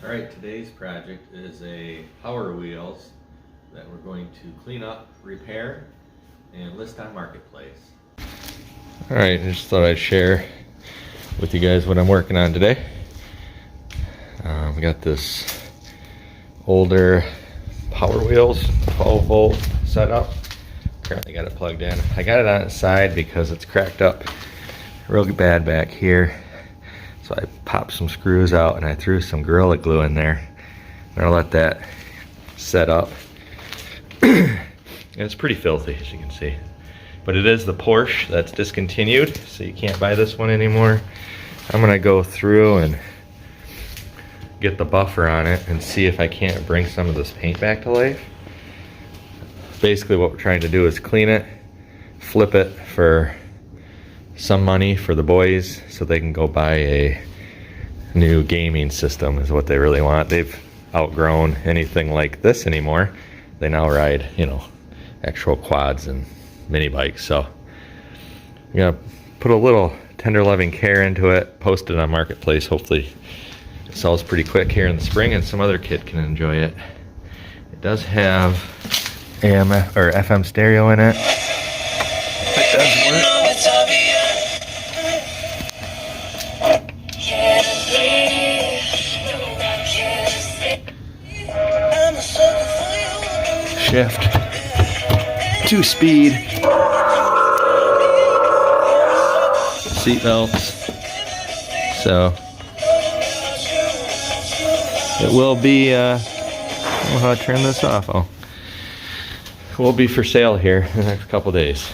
Alright, today's project is a Power Wheels that we're going to clean up, repair, and list on Marketplace. Alright, I just thought I'd share with you guys what I'm working on today. We got this older Power Wheels 12 volt setup. Currently got it plugged in. I got it on its side because it's cracked up real bad back here. So I popped some screws out and I threw some Gorilla Glue in there. And I'll let that set up. And it's pretty filthy, as you can see. But it is the Porsche that's discontinued, so you can't buy this one anymore. I'm gonna go through and get the buffer on it and see if I can't bring some of this paint back to life. Basically what we're trying to do is clean it, flip it for some money for the boys so they can go buy a new gaming system is what they really want. They've outgrown anything like this anymore. They now ride, you know, actual quads and mini bikes. So I'm gonna put a little tender loving care into it, post it on Marketplace. Hopefully it sells pretty quick here in the spring and some other kid can enjoy it. It does have AM or FM stereo in it. It does work. Shift, 2-speed, seat belts, so it will be, I don't know how to turn this off, it will be for sale here in the next couple days,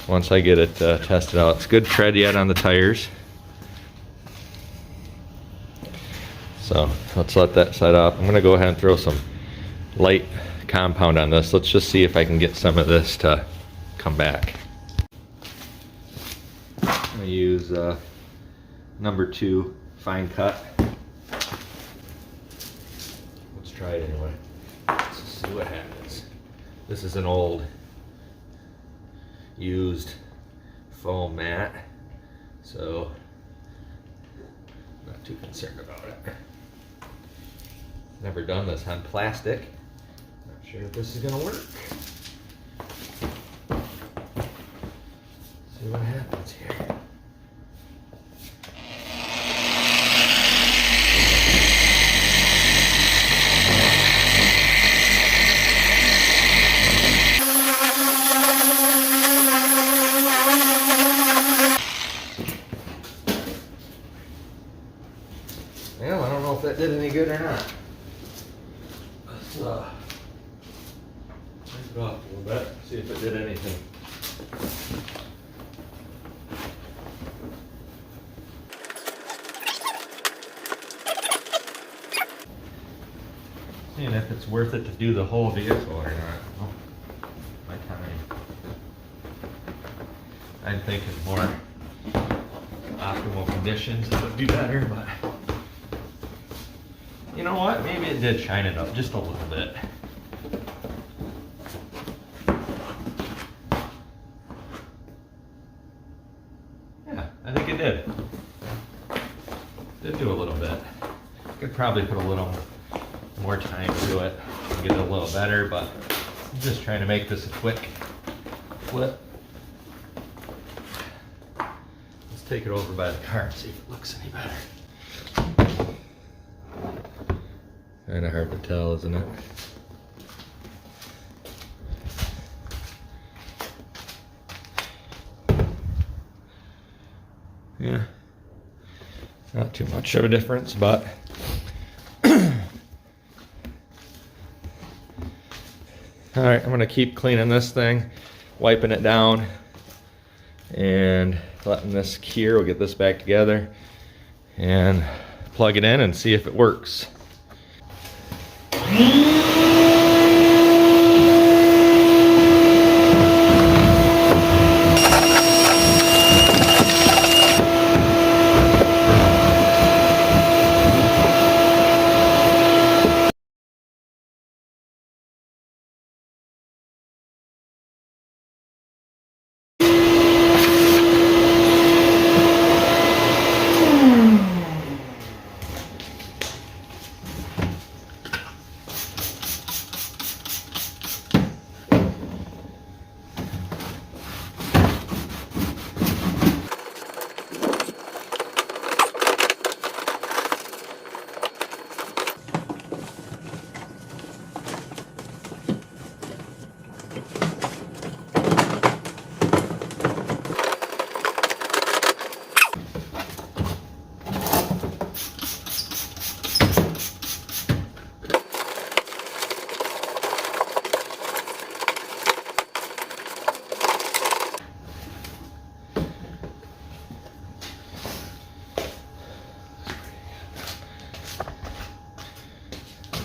once I get it tested out. It's good tread yet on the tires, so let's let that set up. I'm going to go ahead and throw some light compound on this. Let's just see if I can get some of this to come back. I'm going to use number 2 fine cut. Let's try it anyway. Let's see what happens. This is an old used foam mat, so I'm not too concerned about it. Never done this on plastic. Not sure if this is gonna work. See what happens here. Well, I don't know if that did any good or not. Let's take it off a little bit, see if it did anything. Seeing if it's worth it to do the whole vehicle or not. Oh, my time. I'm thinking more optimal conditions it would be better, but you know what? Maybe it did shine it up just a little bit. Yeah, I think it did. Did do a little bit. Could probably put a little more time to it and get it a little better, but I'm just trying to make this a quick flip. Let's take it over by the car and see if it looks any better. Kind of hard to tell, isn't it? Yeah, not too much of a difference, but all right, I'm gonna keep cleaning this thing, wiping it down, and letting this cure. We'll get this back together and plug it in and see if it works.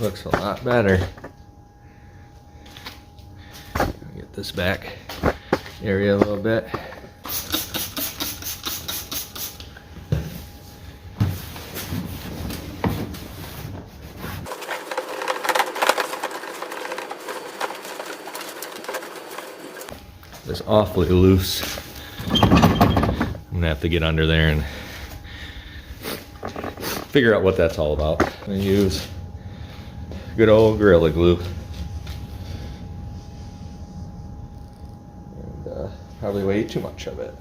Looks a lot better. Get this back area a little bit. It's awfully loose. I'm gonna have to get under there and figure out what that's all about. I'm gonna use good old Gorilla Glue. And probably way too much of it.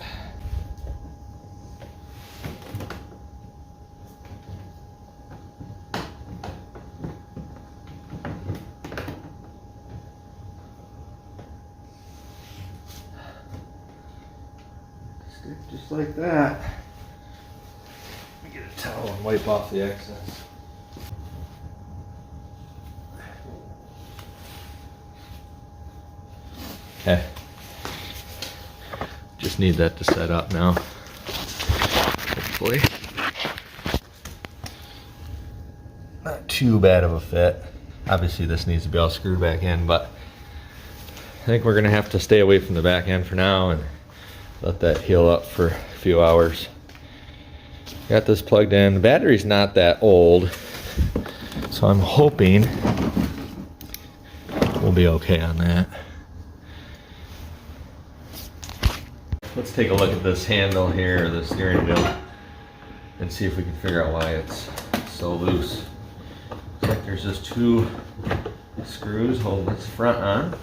Stick just like that. Let me get a towel and wipe off the excess. Okay. Just need that to set up now. Hopefully. Not too bad of a fit. Obviously this needs to be all screwed back in, but I think we're gonna have to stay away from the back end for now and let that heal up for a few hours. Got this plugged in. The battery's not that old, so I'm hoping we'll be okay on that. Let's take a look at this handle here, or the steering wheel, and see if we can figure out why it's so loose. Looks like there's just two screws holding this front on.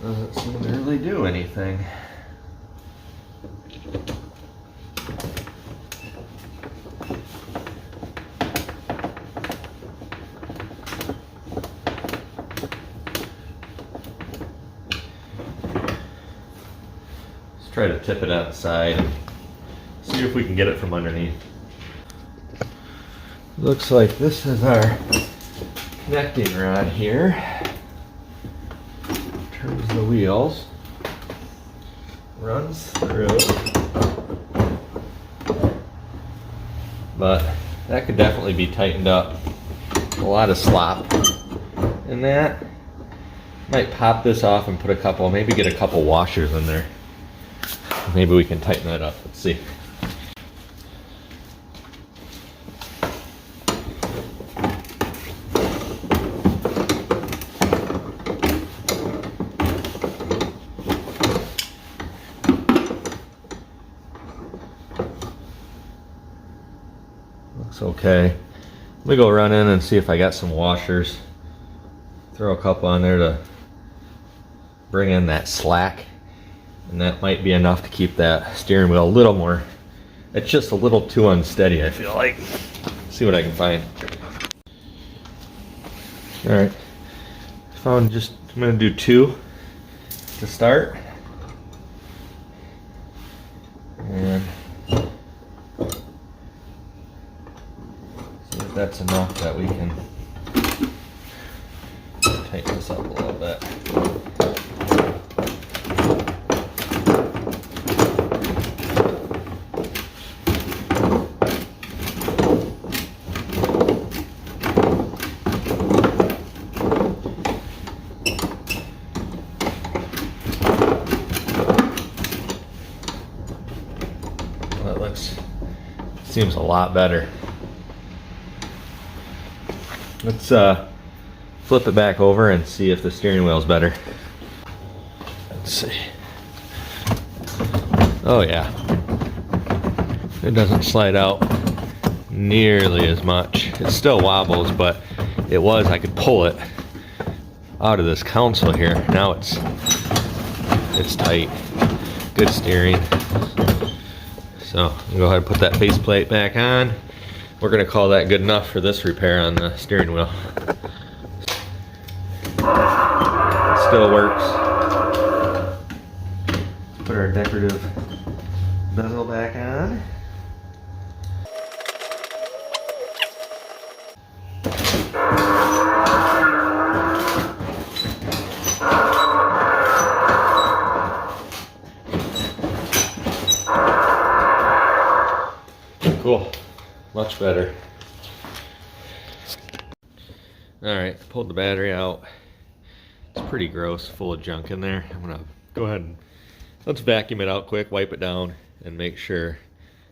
Doesn't seem to really do anything. Let's try to tip it outside and see if we can get it from underneath. Looks like this is our connecting rod here. Turns the wheels, runs through, but that could definitely be tightened up. A lot of slop in that. Might pop this off and put a couple, maybe get a couple washers in there. Maybe we can tighten that up. Let's see. Looks okay. Let me go run in and see if I got some washers. Throw a couple on there to bring in that slack, and that might be enough to keep that steering wheel a little more. It's just a little too unsteady, I feel like. See what I can find. All right, I'm gonna do 2 to start, and see if that's enough that we can tighten this up a little bit. That seems a lot better. Let's flip it back over and see if the steering wheel's better. Let's see. Oh yeah. It doesn't slide out nearly as much. It still wobbles, but I could pull it out of this console here. Now it's tight. Good steering. So I'll go ahead and put that faceplate back on. We're gonna call that good enough for this repair on the steering wheel. It still works. Put our decorative bezel back on. Cool, much better. All right, pulled the battery out. It's pretty gross, full of junk in there. I'm gonna go ahead and let's vacuum it out quick, wipe it down, and make sure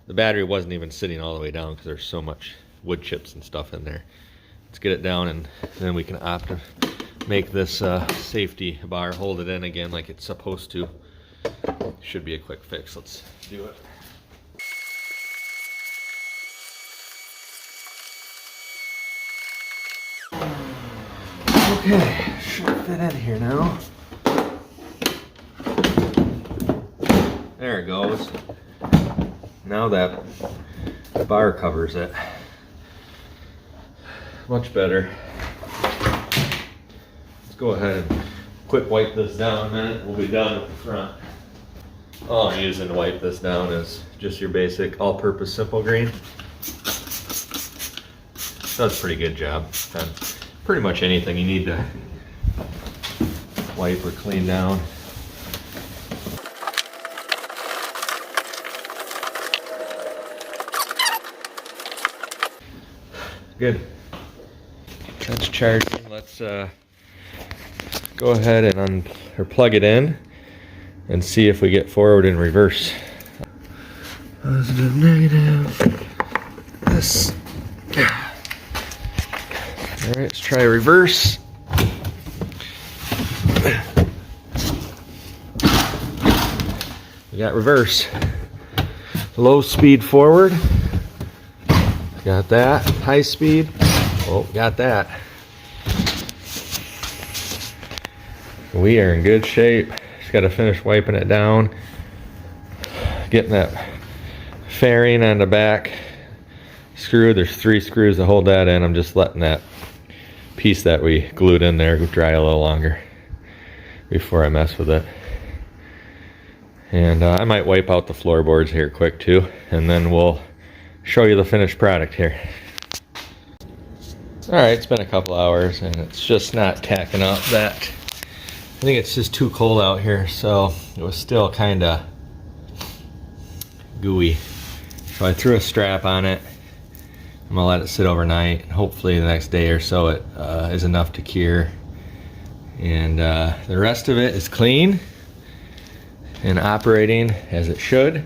the battery wasn't even sitting all the way down because there's so much wood chips and stuff in there. Let's get it down, and then we can opt to make this safety bar hold it in again like it's supposed to. Should be a quick fix. Let's do it. Okay, should fit in here now. There it goes. Now that bar covers it. Much better. Let's go ahead and quick wipe this down a minute. We'll be done at the front. All I'm using to wipe this down is just your basic all-purpose simple green. Does a pretty good job on pretty much anything you need to wipe or clean down. Good. That's charging. Let's go ahead and plug it in and see if we get forward and reverse. Positive, negative. This. All right, let's try reverse. We got reverse. Low speed forward. Got that. High speed. Oh, got that. We are in good shape. Just got to finish wiping it down. Getting that fairing on the back screw. There's 3 screws to hold that in. I'm just letting that piece that we glued in there dry a little longer before I mess with it. And I might wipe out the floorboards here quick too, and then we'll show you the finished product here. All right, it's been a couple hours and it's just not tacking up. That I think it's just too cold out here, so it was still kind of gooey. So I threw a strap on it. I'm gonna let it sit overnight. Hopefully the next day or so it is enough to cure. And the rest of it is clean and operating as it should.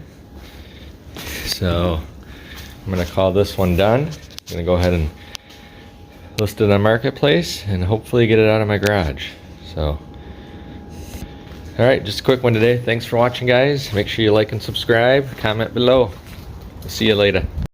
So I'm gonna call this one done. I'm gonna go ahead and list it on Marketplace and hopefully get it out of my garage. So, all right, just a quick one today. Thanks for watching, guys. Make sure you like and subscribe, comment below. See you later.